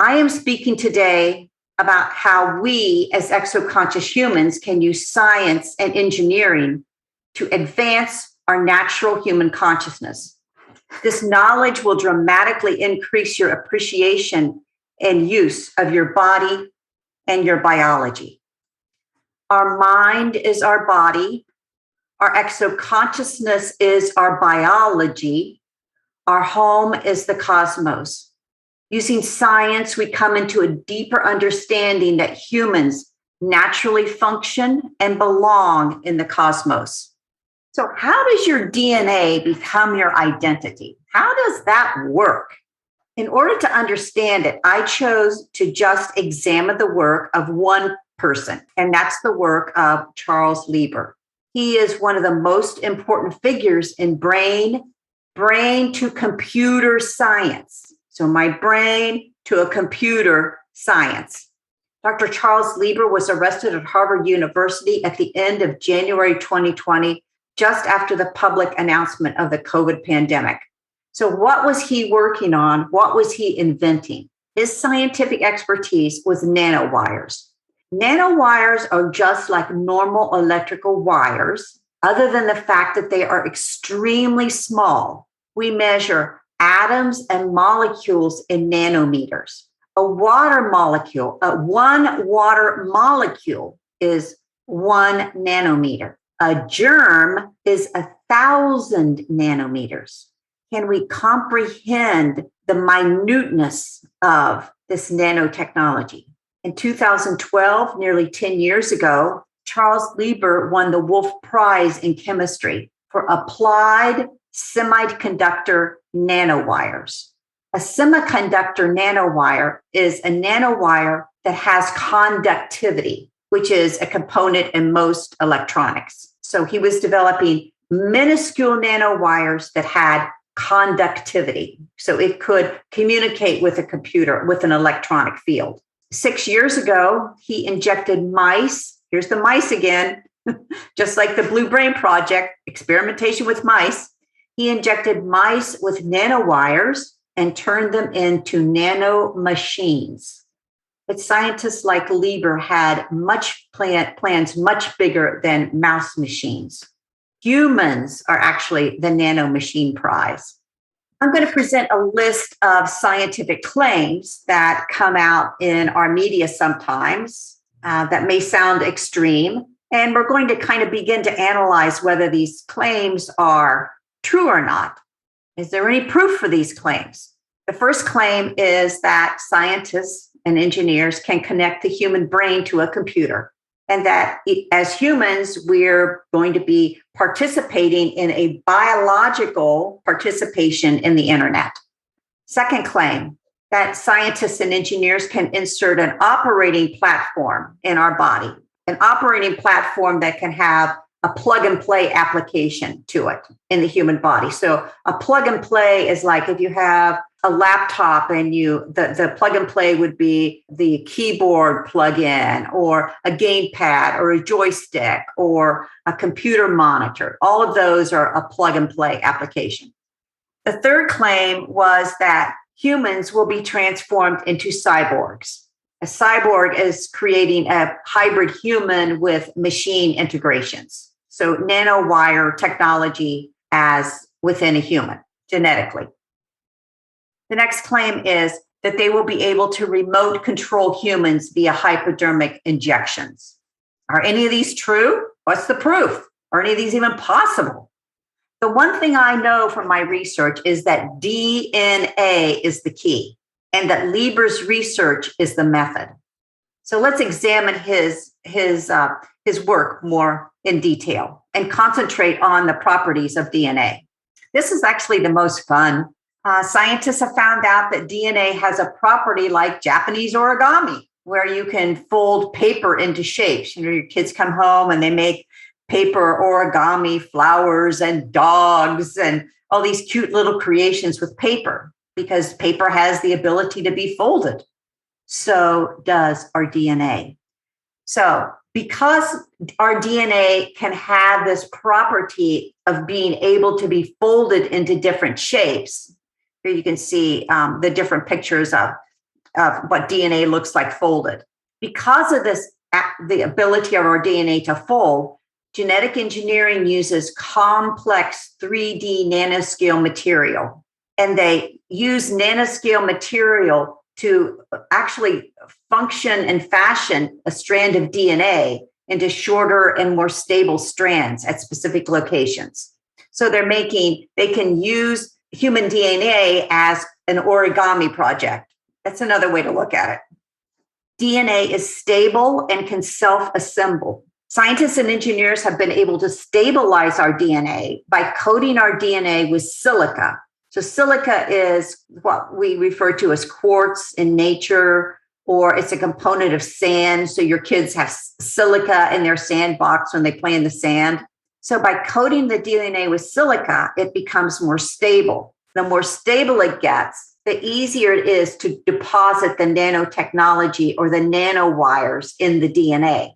I am speaking today about how we as exoconscious humans can use science and engineering to advance our natural human consciousness. This knowledge will dramatically increase your appreciation and use of your body and your biology. Our mind is our body. Our exoconsciousness is our biology. Our home is the cosmos. Using science, we come into a deeper understanding that humans naturally function and belong in the cosmos. So how does your DNA become your identity? How does that work? In order to understand it, I chose to just examine the work of one person, and that's the work of Charles Lieber. He is one of the most important figures in brain to computer science. So my brain to a computer science. Dr. Charles Lieber was arrested at Harvard University at the end of January 2020, just after the public announcement of the COVID pandemic. So what was he working on? What was he inventing? His scientific expertise was nanowires. Nanowires are just like normal electrical wires, other than the fact that they are extremely small. We measure atoms and molecules in nanometers. One water molecule is 1 nanometer. A germ is 1,000 nanometers. Can we comprehend the minuteness of this nanotechnology? In 2012, nearly 10 years ago, Charles Lieber won the Wolf Prize in chemistry for applied semiconductor nanowires. A semiconductor nanowire is a nanowire that has conductivity, which is a component in most electronics. So he was developing minuscule nanowires that had conductivity. So it could communicate with a computer, with an electronic field. 6 years ago, he injected mice. Here's the mice again, just like the Blue Brain Project, experimentation with mice. He injected mice with nanowires and turned them into nano machines. But scientists like Lieber had plans much bigger than mouse machines. Humans are actually the nano machine prize. I'm going to present a list of scientific claims that come out in our media sometimes that may sound extreme. And we're going to kind of begin to analyze whether these claims are true or not. Is there any proof for these claims? The first claim is that scientists and engineers can connect the human brain to a computer, and that as humans, we're going to be participating in a biological participation in the internet. Second claim, that scientists and engineers can insert an operating platform in our body, an operating platform that can have a plug and play application to it in the human body. So a plug and play is like if you have a laptop and the plug and play would be the keyboard plug-in or a gamepad or a joystick or a computer monitor. All of those are a plug and play application. The third claim was that humans will be transformed into cyborgs. A cyborg is creating a hybrid human with machine integrations. So nanowire technology as within a human, genetically. The next claim is that they will be able to remote control humans via hypodermic injections. Are any of these true? What's the proof? Are any of these even possible? The one thing I know from my research is that DNA is the key and that Lieber's research is the method. So let's examine his work more in detail and concentrate on the properties of DNA. This is actually the most fun. Scientists have found out that DNA has a property like Japanese origami, where you can fold paper into shapes. You know, your kids come home and they make paper origami flowers and dogs and all these cute little creations with paper, because paper has the ability to be folded. So does our DNA. So because our DNA can have this property of being able to be folded into different shapes, here you can see the different pictures of of what DNA looks like folded. Because of this, the ability of our DNA to fold, genetic engineering uses complex 3D nanoscale material. And they use nanoscale material to actually function and fashion a strand of DNA into shorter and more stable strands at specific locations. So they can use human DNA as an origami project. That's another way to look at it. DNA is stable and can self-assemble. Scientists and engineers have been able to stabilize our DNA by coating our DNA with silica. So silica is what we refer to as quartz in nature, or it's a component of sand. So your kids have silica in their sandbox when they play in the sand. So by coating the DNA with silica, it becomes more stable. The more stable it gets, the easier it is to deposit the nanotechnology or the nanowires in the DNA.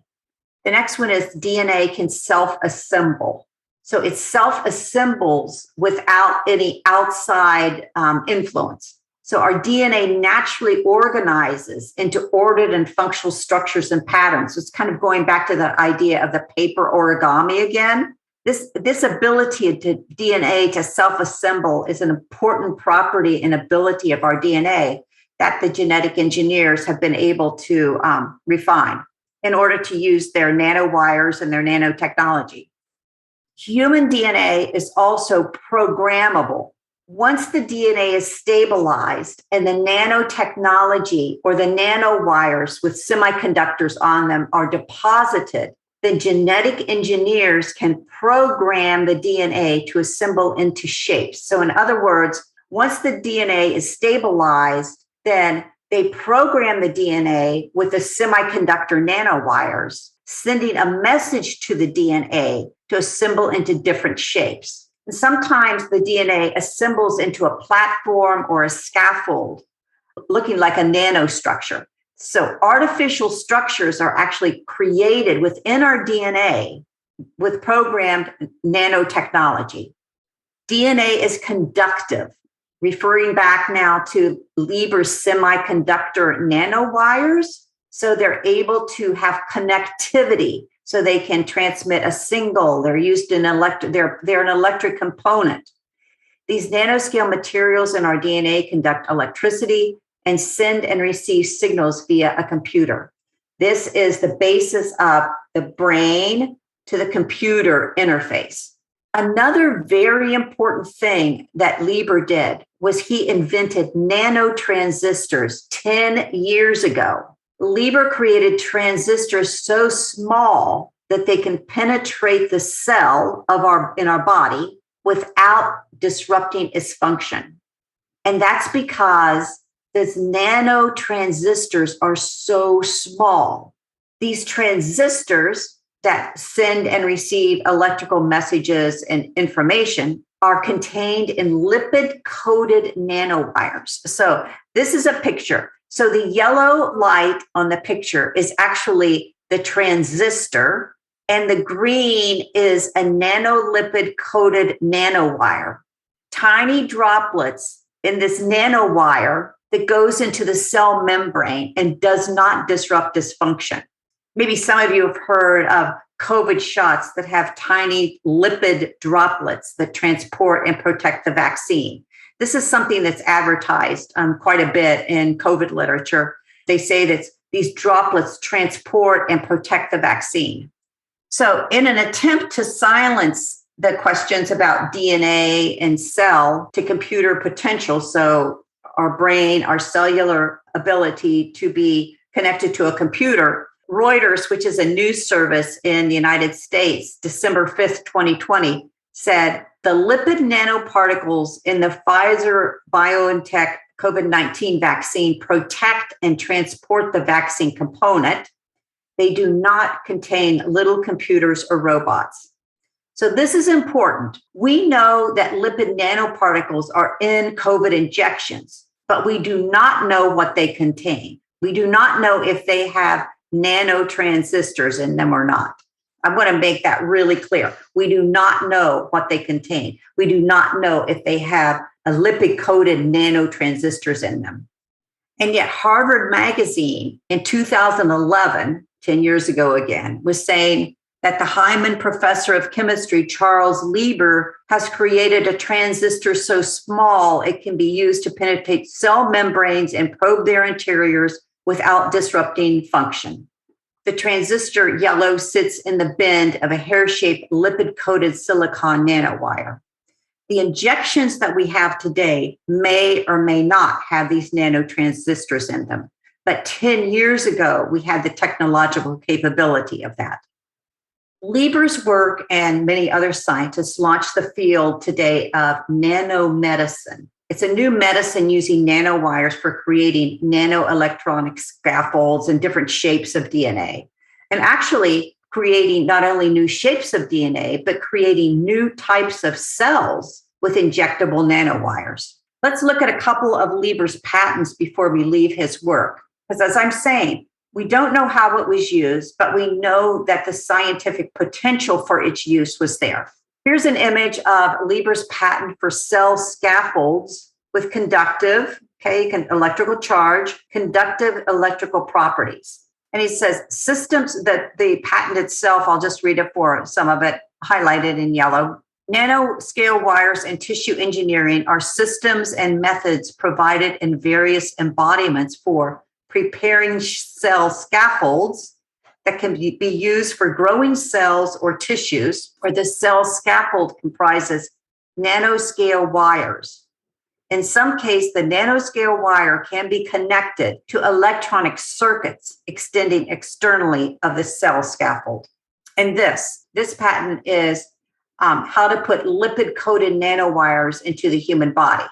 The next one is DNA can self-assemble. So it self-assembles without any outside influence. So our DNA naturally organizes into ordered and functional structures and patterns. So it's kind of going back to the idea of the paper origami again. This ability to DNA to self-assemble is an important property and ability of our DNA that the genetic engineers have been able to refine in order to use their nanowires and their nanotechnology. Human DNA is also programmable. Once the DNA is stabilized and the nanotechnology or the nanowires with semiconductors on them are deposited, then genetic engineers can program the DNA to assemble into shapes. So in other words, once the DNA is stabilized, then they program the DNA with the semiconductor nanowires, sending a message to the DNA to assemble into different shapes. And sometimes the DNA assembles into a platform or a scaffold, looking like a nanostructure. So artificial structures are actually created within our DNA with programmed nanotechnology. DNA is conductive, referring back now to Lieber's semiconductor nanowires. So they're able to have connectivity so they can transmit a signal. They're used in they're an electric component. These nanoscale materials in our DNA conduct electricity and send and receive signals via a computer. This is the basis of the brain to the computer interface. Another very important thing that Lieber did was he invented nanotransistors 10 years ago. Lieber created transistors so small that they can penetrate the cell in our body without disrupting its function. And that's because these nanotransistors are so small. These transistors that send and receive electrical messages and information are contained in lipid-coated nanowires. So this is a picture. So the yellow light on the picture is actually the transistor, and the green is a nanolipid-coated nanowire. Tiny droplets in this nanowire that goes into the cell membrane and does not disrupt its function. Maybe some of you have heard of COVID shots that have tiny lipid droplets that transport and protect the vaccine. This is something that's advertised quite a bit in COVID literature. They say that these droplets transport and protect the vaccine. So in an attempt to silence the questions about DNA and cell to computer potential, so our brain, our cellular ability to be connected to a computer, Reuters, which is a news service in the United States, December 5th, 2020, said the lipid nanoparticles in the Pfizer-BioNTech COVID-19 vaccine protect and transport the vaccine component. They do not contain little computers or robots. So this is important. We know that lipid nanoparticles are in COVID injections, but we do not know what they contain. We do not know if they have nanotransistors in them or not. I want to make that really clear. We do not know what they contain. We do not know if they have a lipid-coated nanotransistors in them. And yet Harvard Magazine in 2011, 10 years ago again, was saying that the Hyman professor of chemistry, Charles Lieber, has created a transistor so small it can be used to penetrate cell membranes and probe their interiors without disrupting function. The transistor yellow sits in the bend of a hair-shaped lipid-coated silicon nanowire. The injections that we have today may or may not have these nanotransistors in them. But 10 years ago, we had the technological capability of that. Lieber's work and many other scientists launched the field today of nanomedicine. It's a new medicine using nanowires for creating nanoelectronic scaffolds and different shapes of DNA. And actually creating not only new shapes of DNA, but creating new types of cells with injectable nanowires. Let's look at a couple of Lieber's patents before we leave his work. Because as I'm saying, we don't know how it was used, but we know that the scientific potential for its use was there. Here's an image of Lieber's patent for cell scaffolds with conductive, electrical charge, conductive electrical properties. And he says systems that the patent itself, I'll just read it for some of it, highlighted in yellow. Nanoscale wires and tissue engineering are systems and methods provided in various embodiments for preparing cell scaffolds that can be used for growing cells or tissues, or the cell scaffold comprises nanoscale wires. In some case, the nanoscale wire can be connected to electronic circuits extending externally of the cell scaffold. And this patent is how to put lipid-coated nanowires into the human body.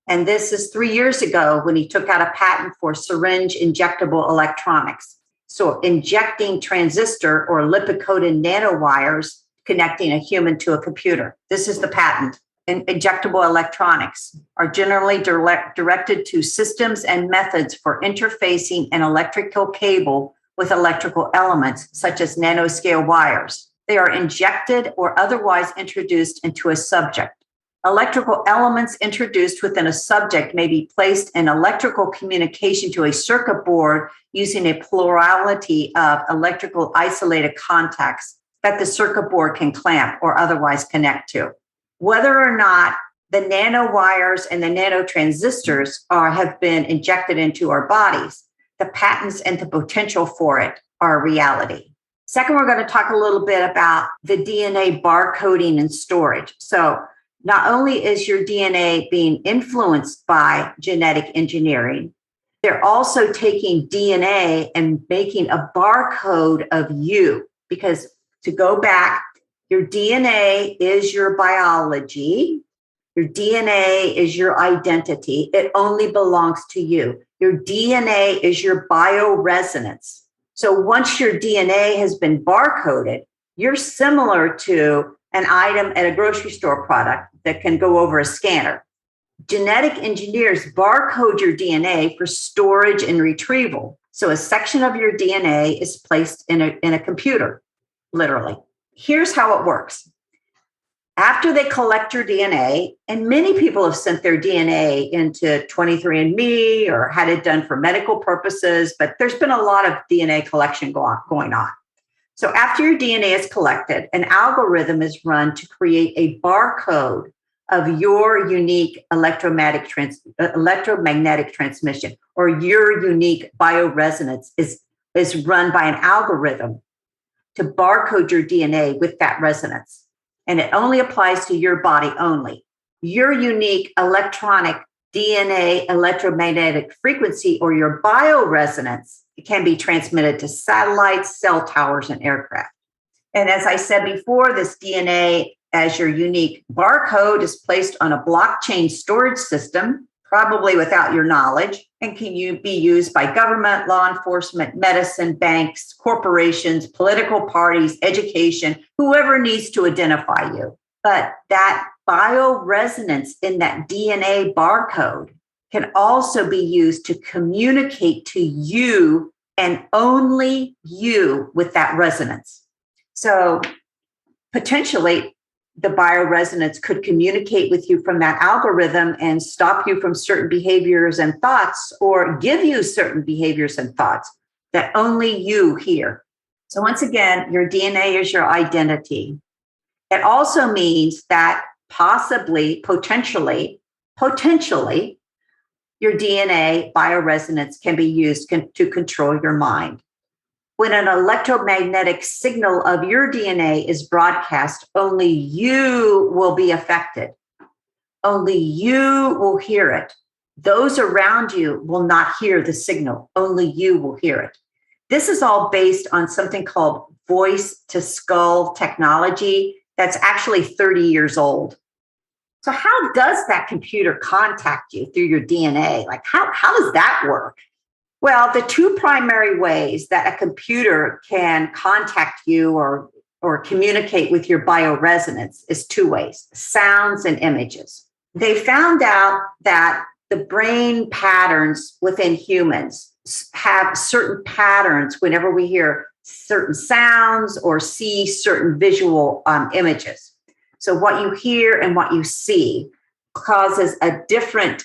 And this is 3 years ago when he took out a patent for syringe injectable electronics. So injecting transistor or lipid-coated nanowires connecting a human to a computer. This is the patent. And injectable electronics are generally directed to systems and methods for interfacing an electrical cable with electrical elements, such as nanoscale wires. They are injected or otherwise introduced into a subject. Electrical elements introduced within a subject may be placed in electrical communication to a circuit board using a plurality of electrical isolated contacts that the circuit board can clamp or otherwise connect to. Whether or not the nanowires and the nanotransistors have been injected into our bodies, the patents and the potential for it are a reality. Second, we're going to talk a little bit about the DNA barcoding and storage. So not only is your DNA being influenced by genetic engineering, they're also taking DNA and making a barcode of you. Because to go back, your DNA is your biology. Your DNA is your identity. It only belongs to you. Your DNA is your bioresonance. So once your DNA has been barcoded, you're similar to an item at a grocery store product that can go over a scanner. Genetic engineers barcode your DNA for storage and retrieval. So a section of your DNA is placed in a computer, literally. Here's how it works. After they collect your DNA, and many people have sent their DNA into 23andMe or had it done for medical purposes, but there's been a lot of DNA collection going on. So after your DNA is collected, an algorithm is run to create a barcode of your unique electromagnetic transmission, or your unique bioresonance is run by an algorithm to barcode your DNA with that resonance. And it only applies to your body only. Your unique electronic DNA electromagnetic frequency, or your bioresonance, can be transmitted to satellites, cell towers, and aircraft. And as I said before, this DNA as your unique barcode is placed on a blockchain storage system, probably without your knowledge, and can be used by government, law enforcement, medicine, banks, corporations, political parties, education, whoever needs to identify you. But that bioresonance in that DNA barcode can also be used to communicate to you and only you with that resonance. So potentially, the bioresonance could communicate with you from that algorithm and stop you from certain behaviors and thoughts, or give you certain behaviors and thoughts that only you hear. So once again, your DNA is your identity. It also means that possibly, potentially, your DNA bioresonance can be used to control your mind. When an electromagnetic signal of your DNA is broadcast, only you will be affected. Only you will hear it. Those around you will not hear the signal. Only you will hear it. This is all based on something called voice to skull technology that's actually 30 years old. So how does that computer contact you through your DNA? Like how does that work? Well, the two primary ways that a computer can contact you or communicate with your bioresonance is two ways: sounds and images. They found out that the brain patterns within humans have certain patterns whenever we hear certain sounds or see certain visual images. So what you hear and what you see causes a different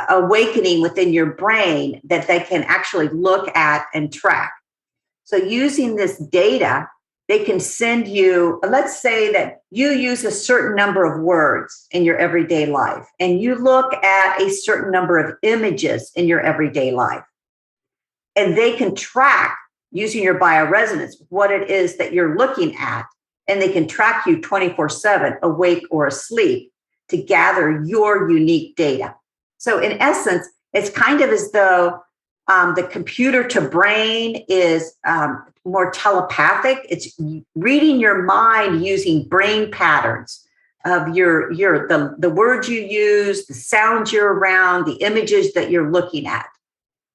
awakening within your brain that they can actually look at and track. So using this data, they can send you, let's say that you use a certain number of words in your everyday life, and you look at a certain number of images in your everyday life. And they can track, using your bioresonance, what it is that you're looking at. And they can track you 24/7, awake or asleep, to gather your unique data. So in essence, it's kind of as though the computer to brain is more telepathic. It's reading your mind using brain patterns of the words you use, the sounds you're around, the images that you're looking at.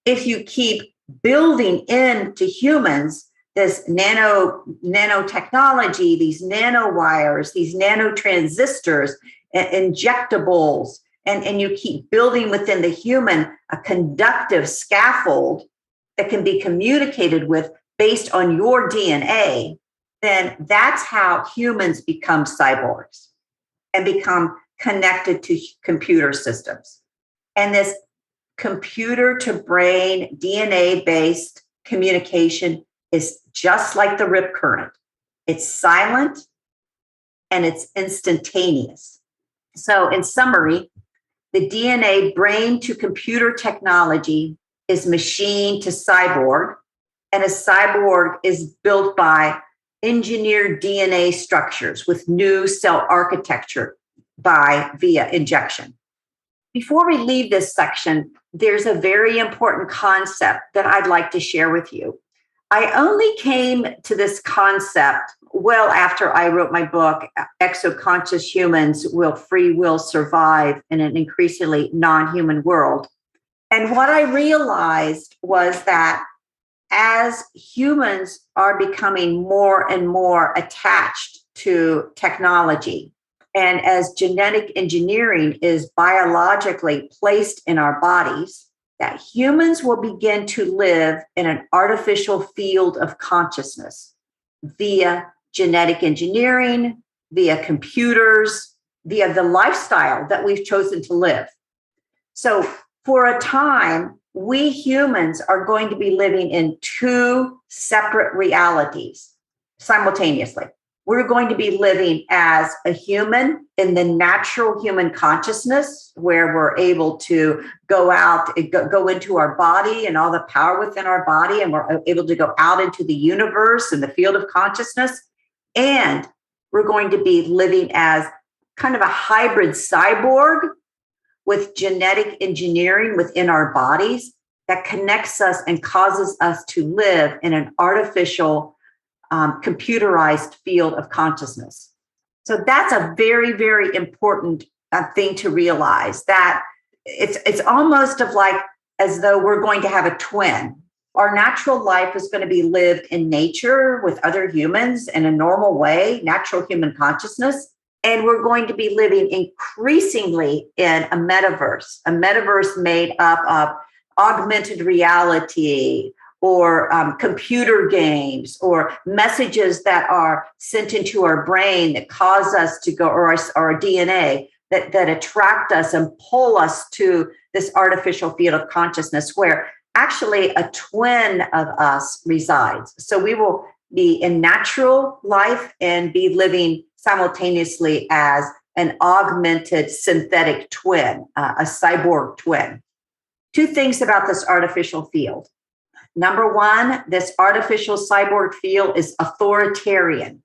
If you keep building into humans this nanotechnology, these nanowires, these nanotransistors, injectables, and you keep building within the human a conductive scaffold that can be communicated with based on your DNA, then that's how humans become cyborgs and become connected to computer systems. And this computer to brain DNA-based communication is just like the rip current. It's silent and it's instantaneous. So in summary, the DNA brain to computer technology is machine to cyborg, and a cyborg is built by engineered DNA structures with new cell architecture via injection. Before we leave this section, there's a very important concept that I'd like to share with you. I only came to this concept well after I wrote my book, Exoconscious Humans: Will Free Will Survive in an Increasingly Non-Human World? And what I realized was that as humans are becoming more and more attached to technology, and as genetic engineering is biologically placed in our bodies, that humans will begin to live in an artificial field of consciousness via genetic engineering, via computers, via the lifestyle that we've chosen to live. So for a time, we humans are going to be living in two separate realities simultaneously. We're going to be living as a human in the natural human consciousness, where we're able to go into our body and all the power within our body, and we're able to go out into the universe and the field of consciousness. And we're going to be living as kind of a hybrid cyborg with genetic engineering within our bodies that connects us and causes us to live in an artificial computerized field of consciousness. So that's a very, very important thing to realize, that it's almost of like as though we're going to have a twin. Our natural life is going to be lived in nature with other humans in a normal way, natural human consciousness. And we're going to be living increasingly in a metaverse made up of augmented reality, or computer games or messages that are sent into our brain that cause us to go, or our DNA that attract us and pull us to this artificial field of consciousness where actually a twin of us resides. So we will be in natural life and be living simultaneously as an augmented synthetic twin, a cyborg twin. Two things about this artificial field. Number one, this artificial cyborg field is authoritarian.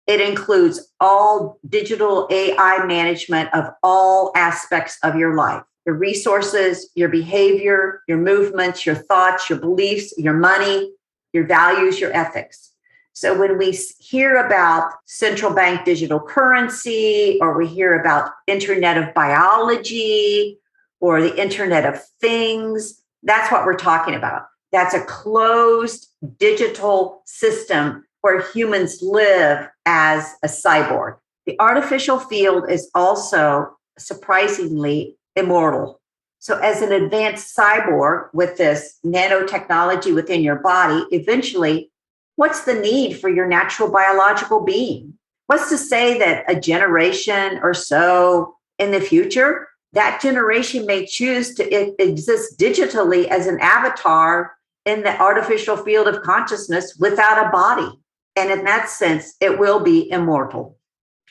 It includes all digital AI management of all aspects of your life, your resources, your behavior, your movements, your thoughts, your beliefs, your money, your values, your ethics. So when we hear about central bank digital currency, or we hear about Internet of Biology or the Internet of Things, that's what we're talking about. That's a closed digital system where humans live as a cyborg. The artificial field is also surprisingly immortal. So as an advanced cyborg with this nanotechnology within your body, eventually, what's the need for your natural biological being? What's to say that a generation or so in the future, that generation may choose to exist digitally as an avatar in the artificial field of consciousness without a body. And in that sense, it will be immortal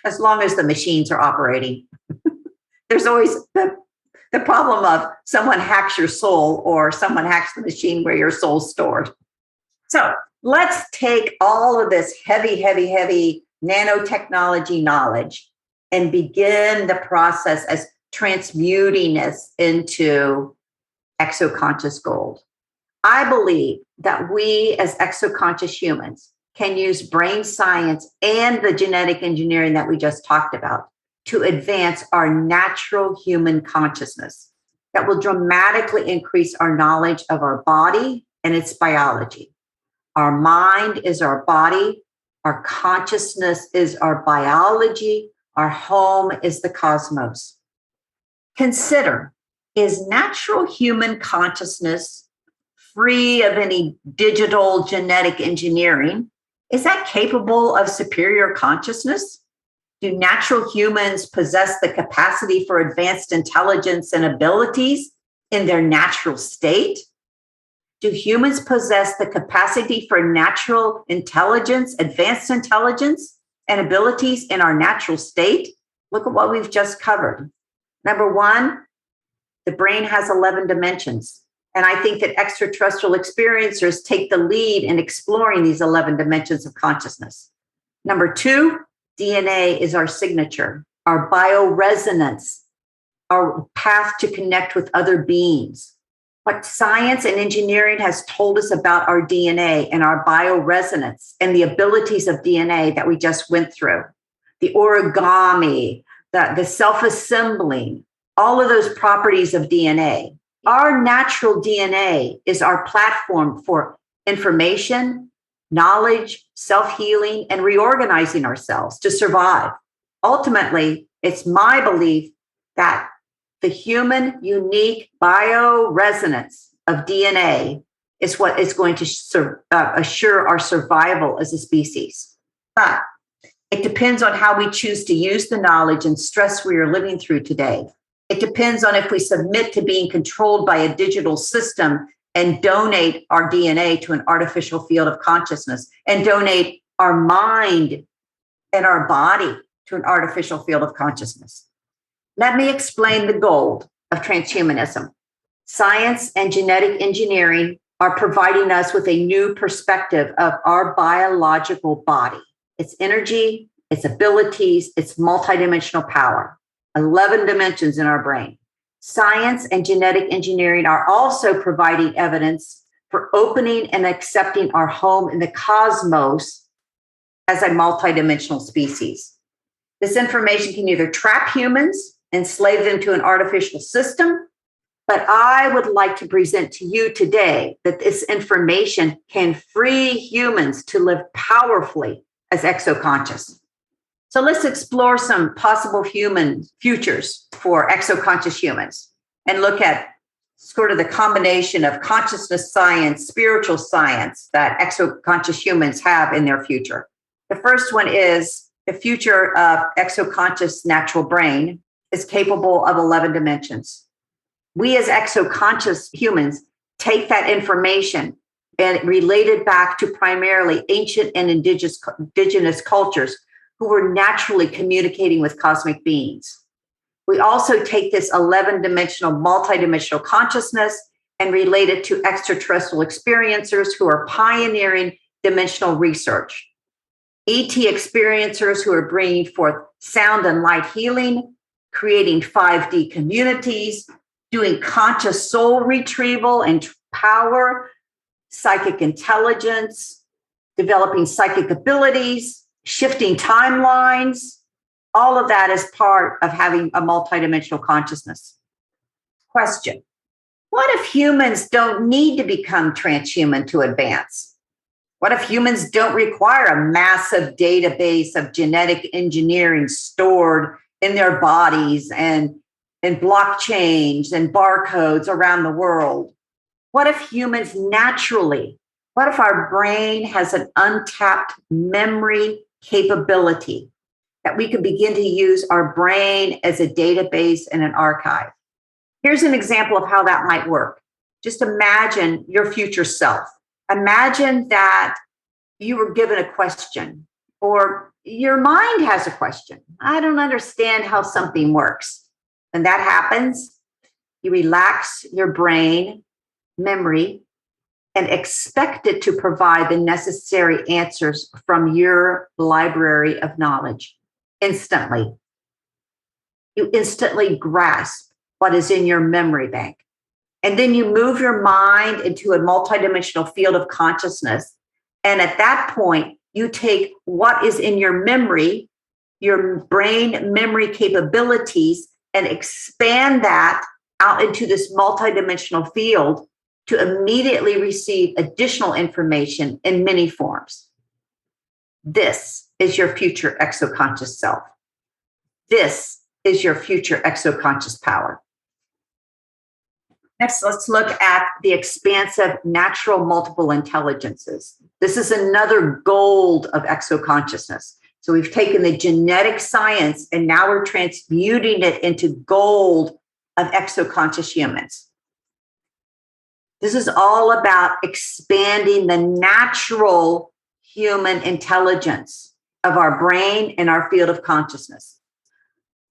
as long as the machines are operating. There's always the problem of someone hacks your soul or someone hacks the machine where your soul's stored. So let's take all of this heavy nanotechnology knowledge and begin the process as transmuting this into exoconscious gold. I believe that we as exoconscious humans can use brain science and the genetic engineering that we just talked about to advance our natural human consciousness that will dramatically increase our knowledge of our body and its biology. Our mind is our body. Our consciousness is our biology. Our home is the cosmos. Consider, is natural human consciousness free of any digital genetic engineering? Is that capable of superior consciousness? Do natural humans possess the capacity for advanced intelligence and abilities in their natural state? Do humans possess the capacity for natural intelligence, advanced intelligence, and abilities in our natural state? Look at what we've just covered. Number one, the brain has 11 dimensions. And I think that extraterrestrial experiencers take the lead in exploring these 11 dimensions of consciousness. Number two, DNA is our signature, our bioresonance, our path to connect with other beings. What science and engineering has told us about our DNA and our bioresonance and the abilities of DNA that we just went through, the origami, the self-assembling, all of those properties of DNA. Our natural DNA is our platform for information, knowledge, self-healing, and reorganizing ourselves to survive. Ultimately, it's my belief that the human unique bioresonance of DNA is what is going to assure our survival as a species. But it depends on how we choose to use the knowledge and stress we are living through today. It depends on if we submit to being controlled by a digital system and donate our DNA to an artificial field of consciousness and donate our mind and our body to an artificial field of consciousness. Let me explain the gold of transhumanism. Science and genetic engineering are providing us with a new perspective of our biological body, its energy, its abilities, its multidimensional power. 11 dimensions in our brain. Science and genetic engineering are also providing evidence for opening and accepting our home in the cosmos as a multidimensional species. This information can either trap humans, enslave them to an artificial system, but I would like to present to you today that this information can free humans to live powerfully as exoconscious. So let's explore some possible human futures for exoconscious humans and look at sort of the combination of consciousness science, spiritual science that exoconscious humans have in their future. The first one is the future of exoconscious natural brain is capable of 11 dimensions. We as exoconscious humans take that information and relate it back to primarily ancient and indigenous cultures who were naturally communicating with cosmic beings. We also take this 11-dimensional, multidimensional consciousness and relate it to extraterrestrial experiencers who are pioneering dimensional research. ET experiencers who are bringing forth sound and light healing, creating 5D communities, doing conscious soul retrieval and power, psychic intelligence, developing psychic abilities, shifting timelines. All of that is part of having a multidimensional consciousness. Question: what if humans don't need to become transhuman to advance? What if humans don't require a massive database of genetic engineering stored in their bodies and in blockchains and barcodes around the world? What if humans naturally, what if our brain has an untapped memory capability that we can begin to use our brain as a database and an archive? Here's an example of how that might work. Just imagine your future self. Imagine that you were given a question, or your mind has a question. I don't understand how something works. When that happens, you relax your brain memory and expect it to provide the necessary answers from your library of knowledge instantly. You instantly grasp what is in your memory bank. And then you move your mind into a multidimensional field of consciousness. And at that point, you take what is in your memory, your brain memory capabilities, and expand that out into this multidimensional field to immediately receive additional information in many forms. This is your future exoconscious self. This is your future exoconscious power. Next, let's look at the expansive natural multiple intelligences. This is another gold of exoconsciousness. So we've taken the genetic science and now we're transmuting it into gold of exoconscious humans. This is all about expanding the natural human intelligence of our brain and our field of consciousness,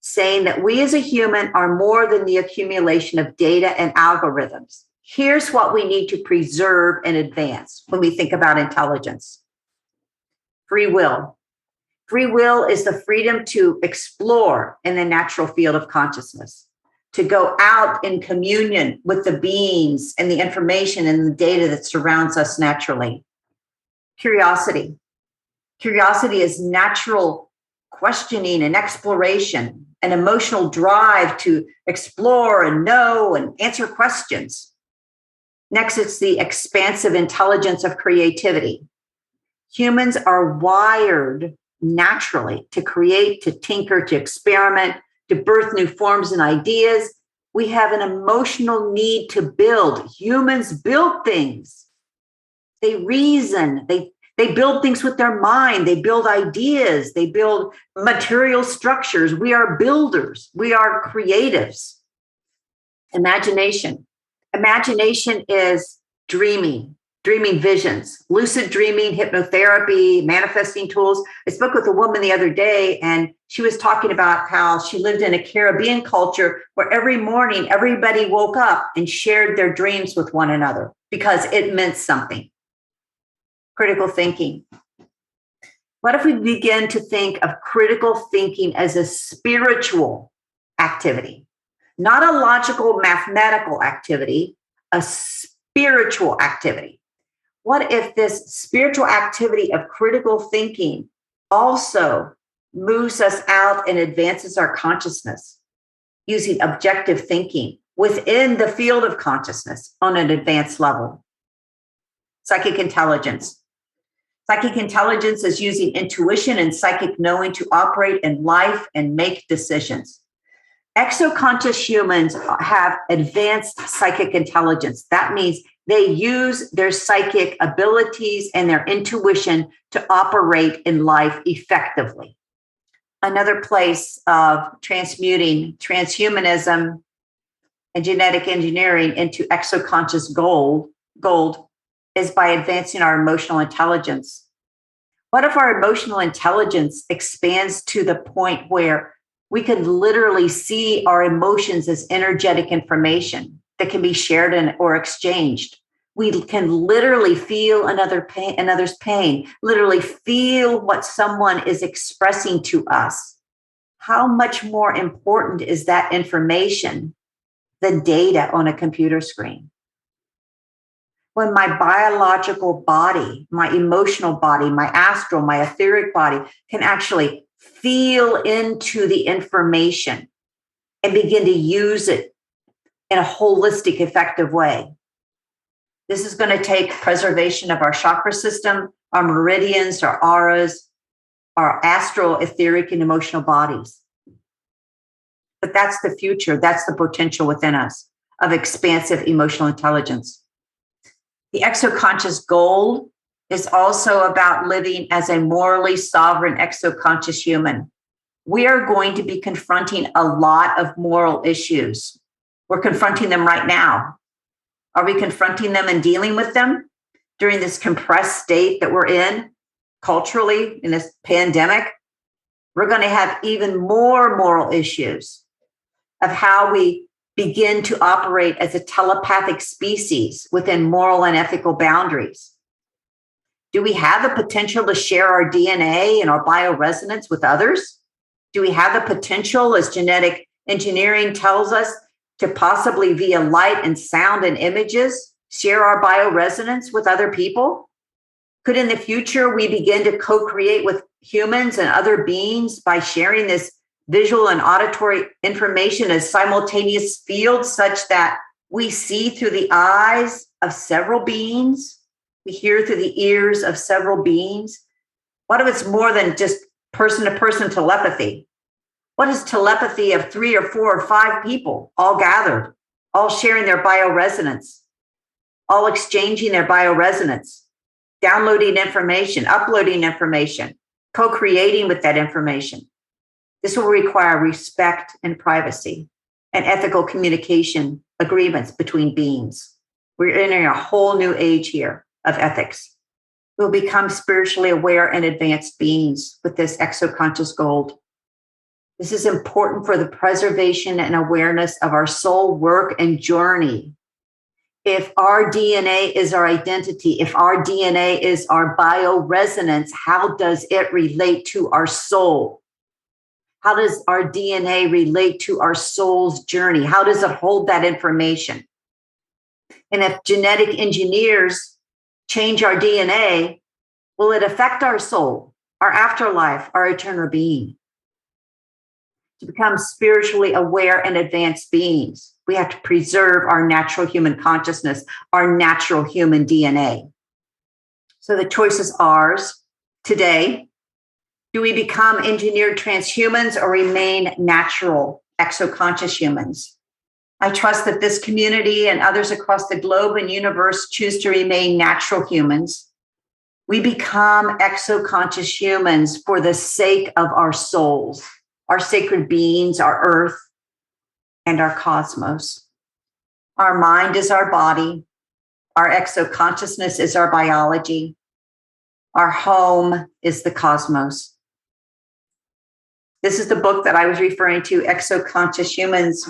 saying that we as a human are more than the accumulation of data and algorithms. Here's what we need to preserve and advance when we think about intelligence. Free will. Free will is the freedom to explore in the natural field of consciousness, to go out in communion with the beings and the information and the data that surrounds us naturally. Curiosity. Curiosity is natural questioning and exploration, an emotional drive to explore and know and answer questions. Next, it's the expansive intelligence of creativity. Humans are wired naturally to create, to tinker, to experiment, to birth new forms and ideas. We have an emotional need to build. Humans build things. They reason. They build things with their mind. They build ideas. They build material structures. We are builders. We are creatives. Imagination. Imagination is dreaming visions, lucid dreaming, hypnotherapy, manifesting tools. I spoke with a woman the other day, and she was talking about how she lived in a Caribbean culture where every morning everybody woke up and shared their dreams with one another because it meant something. Critical thinking. What if we begin to think of critical thinking as a spiritual activity, not a logical, mathematical activity, a spiritual activity? What if this spiritual activity of critical thinking also moves us out and advances our consciousness using objective thinking within the field of consciousness on an advanced level? Psychic intelligence. Psychic intelligence is using intuition and psychic knowing to operate in life and make decisions. Exoconscious humans have advanced psychic intelligence. That means they use their psychic abilities and their intuition to operate in life effectively. Another place of transmuting transhumanism and genetic engineering into exoconscious gold is by advancing our emotional intelligence. What if our emotional intelligence expands to the point where we can literally see our emotions as energetic information that can be shared or exchanged? We can literally feel another's pain, literally feel what someone is expressing to us. How much more important is that information than data on a computer screen? When my biological body, my emotional body, my astral, my etheric body can actually feel into the information and begin to use it in a holistic, effective way. This is going to take preservation of our chakra system, our meridians, our auras, our astral, etheric, and emotional bodies. But that's the future. That's the potential within us of expansive emotional intelligence. The exoconscious gold is also about living as a morally sovereign exoconscious human. We are going to be confronting a lot of moral issues. We're confronting them right now. Are we confronting them and dealing with them during this compressed state that we're in culturally in this pandemic? We're going to have even more moral issues of how we begin to operate as a telepathic species within moral and ethical boundaries. Do we have the potential to share our DNA and our bioresonance with others? Do we have the potential, as genetic engineering tells us, to possibly via light and sound and images, share our bioresonance with other people? Could in the future we begin to co-create with humans and other beings by sharing this visual and auditory information as simultaneous fields, such that we see through the eyes of several beings, we hear through the ears of several beings? What if it's more than just person-to-person telepathy? What is telepathy of 3 or 4 or 5 people all gathered, all sharing their bioresonance, all exchanging their bioresonance, downloading information, uploading information, co-creating with that information? This will require respect and privacy and ethical communication agreements between beings. We're entering a whole new age here of ethics. We'll become spiritually aware and advanced beings with this exoconscious gold. This is important for the preservation and awareness of our soul work and journey. If our DNA is our identity, if our DNA is our bioresonance, how does it relate to our soul? How does our DNA relate to our soul's journey? How does it hold that information? And if genetic engineers change our DNA, will it affect our soul, our afterlife, our eternal being? To become spiritually aware and advanced beings, we have to preserve our natural human consciousness, our natural human DNA. So the choice is ours today. Do we become engineered transhumans or remain natural exoconscious humans? I trust that this community and others across the globe and universe choose to remain natural humans. We become exoconscious humans for the sake of our souls, our sacred beings, our earth, and our cosmos. Our mind is our body. Our exoconsciousness is our biology. Our home is the cosmos. This is the book that I was referring to, Exoconscious Humans,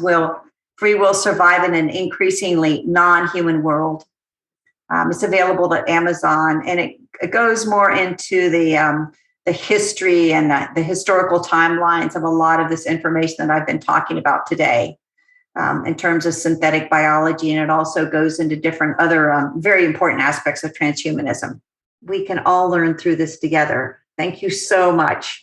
Free Will Survive in an Increasingly Non-Human World. It's available at Amazon, and it goes more into the history and the historical timelines of a lot of this information that I've been talking about today in terms of synthetic biology, and it also goes into different other very important aspects of transhumanism. We can all learn through this together. Thank you so much.